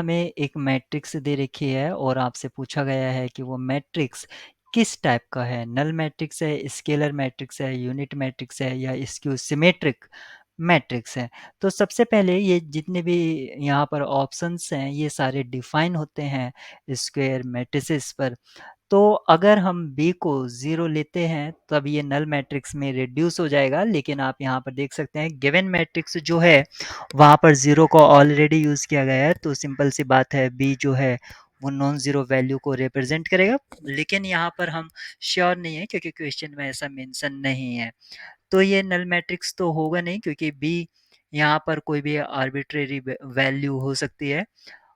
हमें एक मैट्रिक्स दे रखी है और आपसे पूछा गया है कि वो मैट्रिक्स किस टाइप का है, नल मैट्रिक्स है, स्केलर मैट्रिक्स है, यूनिट मैट्रिक्स है या स्क्यू सिमेट्रिक मैट्रिक्स है। तो सबसे पहले ये जितने भी यहाँ पर ऑप्शंस हैं ये सारे डिफाइन होते हैं स्क्वायर मैट्रिसेस पर। तो अगर हम b को 0 लेते हैं तब ये नल मैट्रिक्स में रिड्यूस हो जाएगा, लेकिन आप यहाँ पर देख सकते हैं गिवन मैट्रिक्स जो है वहाँ पर 0 को ऑलरेडी यूज़ किया गया है, तो सिंपल सी बात है b जो है वो नॉन ज़ीरो वैल्यू को रिप्रेजेंट करेगा। लेकिन यहाँ पर हम श्योर नहीं है क्योंकि क्वेश्चन में ऐसा मेंशन नहीं है, तो ये नल मैट्रिक्स तो होगा नहीं क्योंकि b यहाँ पर कोई भी आर्बिट्रेरी वैल्यू हो सकती है।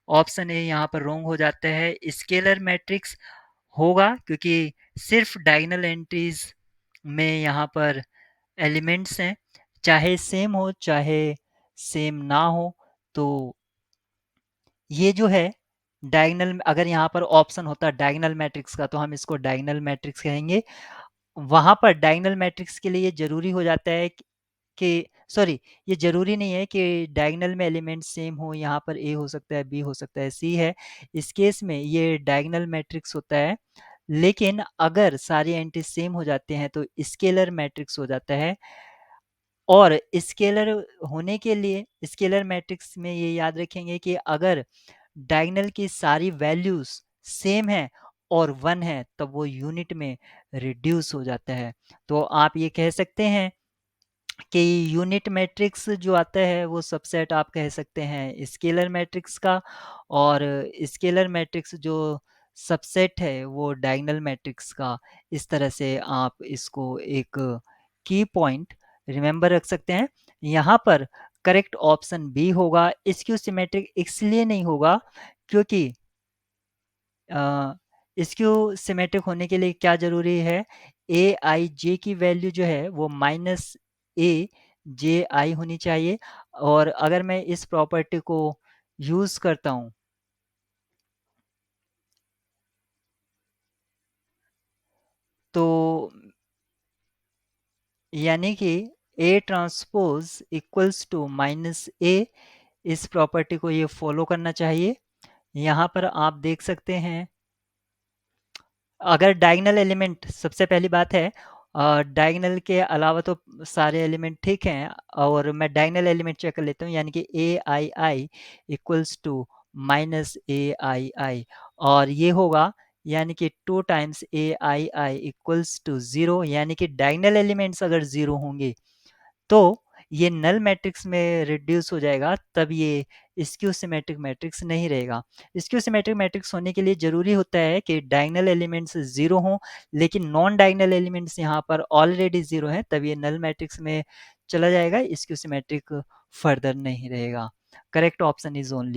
ऑप्शन ए यहाँ पर रॉन्ग हो जाता है। स्केलर मैट्रिक्स होगा क्योंकि सिर्फ डायगोनल एंट्रीज में यहाँ पर एलिमेंट्स हैं, चाहे सेम हो चाहे सेम ना हो। तो ये जो है डायगोनल, अगर यहाँ पर ऑप्शन होता डायगोनल मैट्रिक्स का तो हम इसको डायगोनल मैट्रिक्स कहेंगे। वहां पर डायगोनल मैट्रिक्स के लिए ये जरूरी हो जाता है कि सॉरी, ये जरूरी नहीं है कि डायगोनल में एलिमेंट सेम हो। यहाँ पर ए हो सकता है, बी हो सकता है, सी है। इस केस में ये डायगोनल मैट्रिक्स होता है। लेकिन अगर सारे एंट्री सेम हो जाते हैं तो स्केलर मैट्रिक्स हो जाता है। और स्केलर होने के लिए स्केलर मैट्रिक्स में ये याद रखेंगे कि अगर डायगोनल की सारी वैल्यूज सेम है और 1 है तब वो यूनिट में रिड्यूस हो जाता है। तो आप ये कह सकते हैं कि यूनिट मैट्रिक्स जो आता है वो सबसेट आप कह सकते हैं स्केलर मैट्रिक्स का, और स्केलर मैट्रिक्स जो सबसेट है वो डायगोनल मैट्रिक्स का। इस तरह से आप इसको एक की पॉइंट रिमेंबर रख सकते हैं। यहाँ पर करेक्ट ऑप्शन बी होगा। स्क्यू सिमेट्रिक इसलिए नहीं होगा क्योंकि स्क्यू सिमेट्रिक होने के लिए क्या जरूरी है, ए आई जे की वैल्यू जो है वो माइनस ए जे आई होनी चाहिए। और अगर मैं इस प्रॉपर्टी को यूज करता हूं तो यानी कि A transpose equals to minus A, इस प्रॉपर्टी को ये फॉलो करना चाहिए। यहाँ पर आप देख सकते हैं अगर डायगोनल एलिमेंट, सबसे पहली बात है डायगोनल के अलावा तो सारे एलिमेंट ठीक हैं, और मैं डायगोनल एलिमेंट चेक कर लेता हूँ, यानी कि A I I equals to minus A I I, और ये होगा यानी कि 2 times A I I equals to 0, यानी कि डायगोनल एलिमेंट्स अगर 0 होंगे तो ये नल मैट्रिक्स में रिड्यूस हो जाएगा, तब ये स्क्यू सिमेट्रिक मैट्रिक्स नहीं रहेगा। स्क्यू सिमेट्रिक मैट्रिक्स होने के लिए जरूरी होता है कि डायगोनल एलिमेंट्स 0 हों, लेकिन नॉन डायगोनल एलिमेंट्स यहाँ पर ऑलरेडी 0 हैं, तब ये नल मैट्रिक्स में चला जाएगा, स्क्यू सिमेट्रिक फर्दर नहीं रहेगा। Correct option is only